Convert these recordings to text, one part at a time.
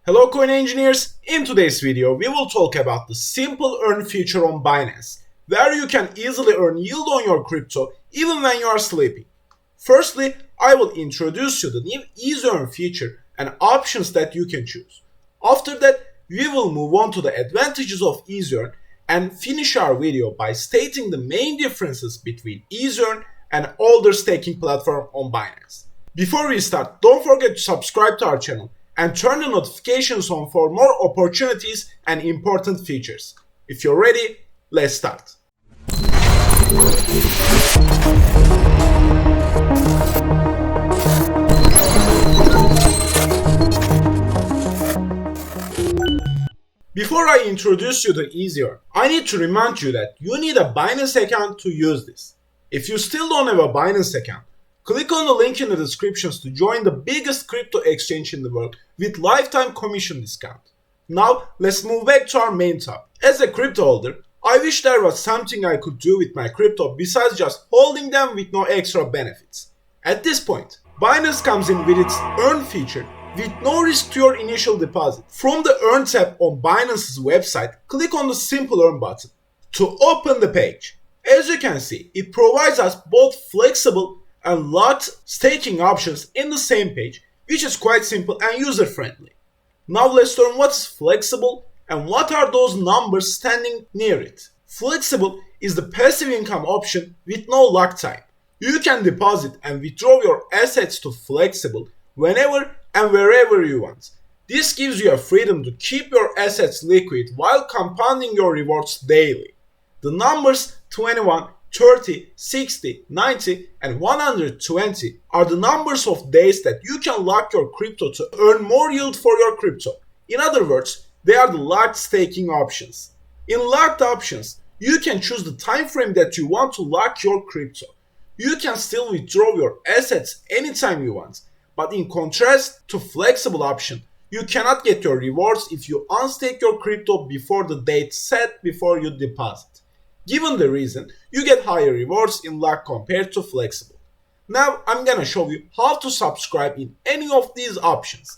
Hello coin engineers, in today's video we will talk about the simple earn feature on Binance, where you can easily earn yield on your crypto even when you are sleeping. Firstly, I will introduce you the new easy earn feature and options that you can choose. After that, we will move on to the advantages of easy earn and finish our video by stating the main differences between easy earn and older staking platform on Binance. Before we start, don't forget to subscribe to our channel and turn the notifications on for more opportunities and important features. If you're ready, let's start. Before I introduce you to easy earn, I need to remind you that you need a Binance account to use this. If you still don't have a Binance account, click on the link in the descriptions to join the biggest crypto exchange in the world with lifetime commission discount. Now, let's move back to our main topic. As a crypto holder, I wish there was something I could do with my crypto besides just holding them with no extra benefits. At this point, Binance comes in with its earn feature with no risk to your initial deposit. From the earn tab on Binance's website, click on the simple earn button to open the page. As you can see, it provides us both flexible and locked staking options in the same page, which is quite simple and user-friendly. Now let's learn what is flexible and what are those numbers standing near it. Flexible is the passive income option with no lock time. You can deposit and withdraw your assets to flexible whenever and wherever you want. This gives you a freedom to keep your assets liquid while compounding your rewards daily. The numbers 21, 30, 60, 90, and 120 are the numbers of days that you can lock your crypto to earn more yield for your crypto. In other words, they are the locked staking options. In locked options, you can choose the time frame that you want to lock your crypto. You can still withdraw your assets anytime you want, but in contrast to flexible option, you cannot get your rewards if you unstake your crypto before the date set before you deposit. Given the reason, you get higher rewards in lock compared to flexible. Now I'm gonna show you how to subscribe in any of these options.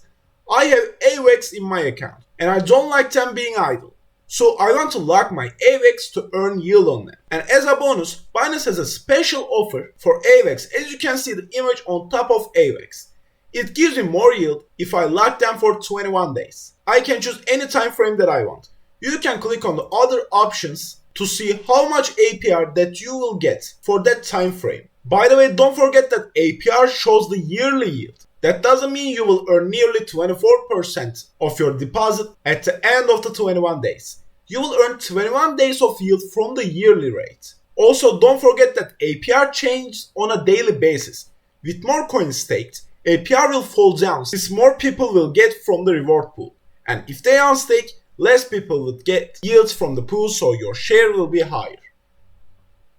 I have AVAX in my account and I don't like them being idle. So I want to lock my AVAX to earn yield on them. And as a bonus, Binance has a special offer for AVAX, as you can see the image on top of AVAX. It gives me more yield if I lock them for 21 days. I can choose any time frame that I want. You can click on the other options to see how much APR that you will get for that time frame. By the way, don't forget that APR shows the yearly yield. That doesn't mean you will earn nearly 24% of your deposit at the end of the 21 days. You will earn 21 days of yield from the yearly rate. Also, don't forget that APR changes on a daily basis. With more coins staked, APR will fall down since more people will get from the reward pool. And if they unstake, less people would get yields from the pool, so your share will be higher.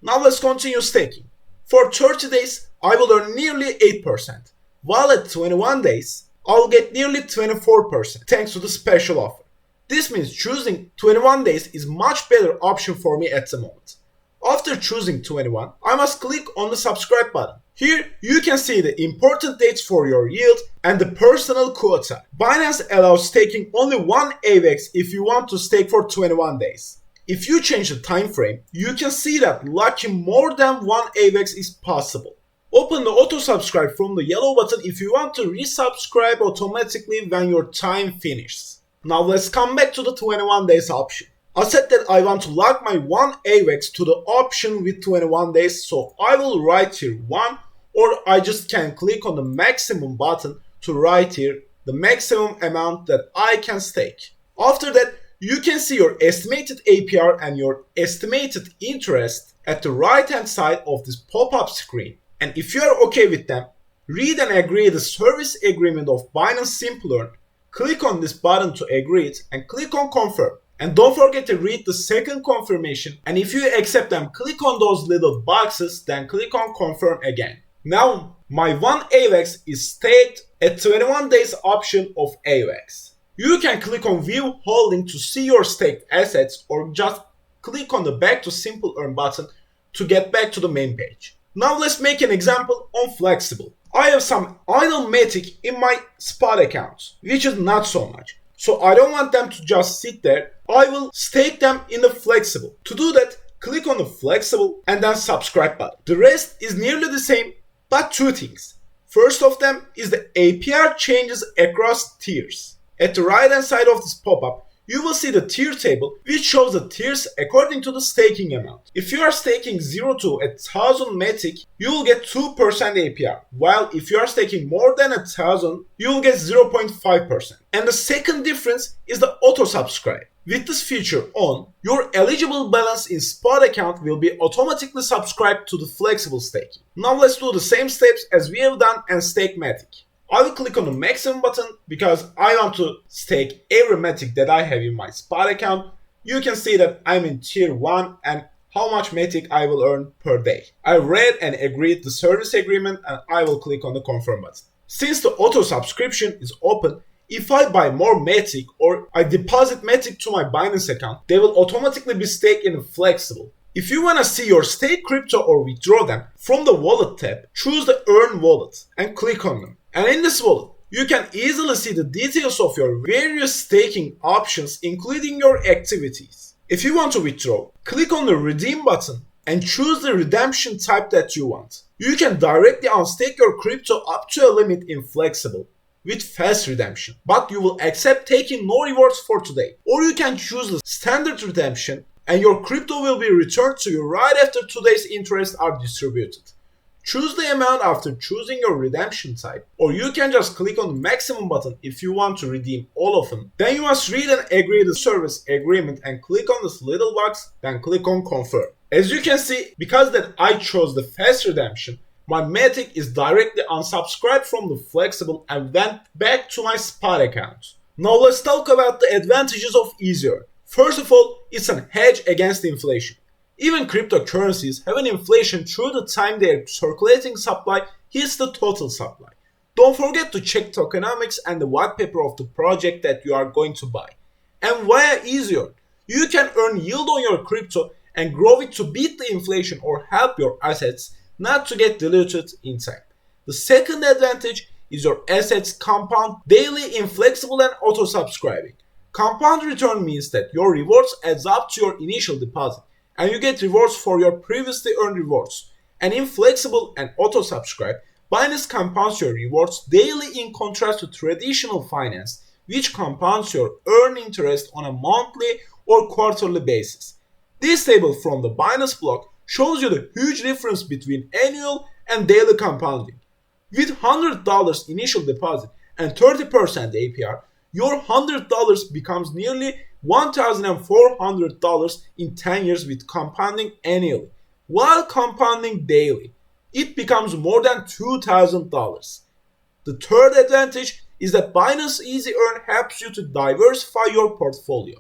Now let's continue staking. For 30 days, I will earn nearly 8%, while at 21 days, I will get nearly 24% thanks to the special offer. This means choosing 21 days is much better option for me at the moment. After choosing 21, I must click on the subscribe button. Here, you can see the important dates for your yield and the personal quota. Binance allows staking only one AVAX if you want to stake for 21 days. If you change the time frame, you can see that locking more than one AVAX is possible. Open the auto subscribe from the yellow button if you want to resubscribe automatically when your time finishes. Now let's come back to the 21 days option. I said that I want to lock my one AVAX to the option with 21 days, so I will write here 1, or I just can click on the maximum button to write here the maximum amount that I can stake. After that, you can see your estimated APR and your estimated interest at the right hand side of this pop-up screen. And if you are okay with them, read and agree the service agreement of Binance Simple Earn. Click on this button to agree it and click on confirm. And don't forget to read the second confirmation, and if you accept them, click on those little boxes, then click on confirm again. Now, my one AVAX is staked at 21 days option of AVAX. You can click on view holding to see your staked assets, or just click on the back to simple earn button to get back to the main page. Now let's make an example on flexible. I have some idle matic in my spot account, which is not so much. So I don't want them to just sit there. I will stake them in the flexible. To do that, click on the flexible and then subscribe button. The rest is nearly the same, but two things. First of them is the APR changes across tiers. At the right hand side of this pop-up, you will see the tier table which shows the tiers according to the staking amount. If you are staking 0 to 1000 Matic, you will get 2% APR, while if you are staking more than 1000, you will get 0.5%. And the second difference is the auto subscribe. With this feature on, your eligible balance in spot account will be automatically subscribed to the flexible staking. Now let's do the same steps as we have done and stake Matic. I will click on the maximum button because I want to stake every Matic that I have in my spot account. You can see that I'm in tier 1 and how much Matic I will earn per day. I read and agreed the service agreement and I will click on the confirm button. Since the auto subscription is open, if I buy more Matic or I deposit Matic to my Binance account, they will automatically be staked in flexible. If you want to see your staked crypto or withdraw them, from the wallet tab, choose the earn wallet and click on them. And in this wallet, you can easily see the details of your various staking options, including your activities. If you want to withdraw, click on the redeem button and choose the redemption type that you want. You can directly unstake your crypto up to a limit in flexible with fast redemption, but you will accept taking no rewards for today. Or you can choose the standard redemption and your crypto will be returned to you right after today's interests are distributed. Choose the amount after choosing your redemption type, or you can just click on the maximum button if you want to redeem all of them. Then you must read and agree the service agreement and click on this little box, then click on confirm. As you can see, because that I chose the fast redemption, my Matic is directly unsubscribed from the flexible and went back to my spot account. Now let's talk about the advantages of Easier. First of all, it's a hedge against inflation. Even cryptocurrencies have an inflation through the time their circulating supply hits the total supply. Don't forget to check tokenomics and the white paper of the project that you are going to buy. And via Easier, you can earn yield on your crypto and grow it to beat the inflation or help your assets not to get diluted in time. The second advantage is your assets compound daily in flexible and auto subscribing. Compound return means that your rewards adds up to your initial deposit, and you get rewards for your previously earned rewards. And in flexible and auto subscribe, Binance compounds your rewards daily in contrast to traditional finance, which compounds your earned interest on a monthly or quarterly basis. This table from the Binance blog shows you the huge difference between annual and daily compounding. With $100 initial deposit and 30% APR, your $100 becomes nearly $1,400 in 10 years with compounding annually. While compounding daily, it becomes more than $2,000. The third advantage is that Binance Easy Earn helps you to diversify your portfolio.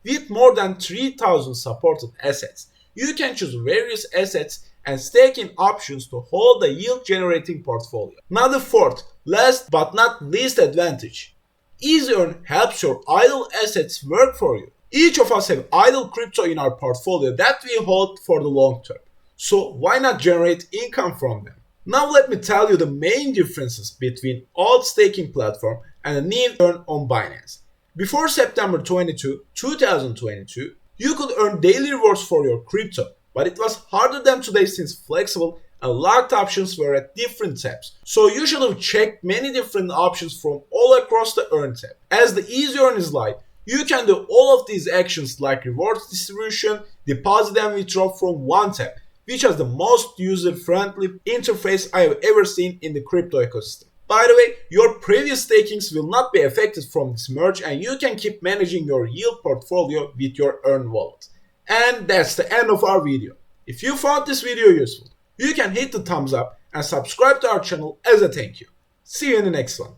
With more than 3,000 supported assets, you can choose various assets and staking options to hold a yield-generating portfolio. Now the fourth, last but not least advantage. Easy Earn helps your idle assets work for you. Each of us have idle crypto in our portfolio that we hold for the long term. So why not generate income from them? Now let me tell you the main differences between alt staking platform and a new earn on Binance. Before September 22, 2022, you could earn daily rewards for your crypto, but it was harder than today since flexible and locked options were at different tabs. So you should have checked many different options from all across the earn tab. As the Easy Earn is live, you can do all of these actions like rewards distribution, deposit and withdraw from one tab, which has the most user-friendly interface I have ever seen in the crypto ecosystem. By the way, your previous stakings will not be affected from this merge and you can keep managing your yield portfolio with your Earn wallet. And that's the end of our video. If you found this video useful, you can hit the thumbs up and subscribe to our channel as a thank you. See you in the next one.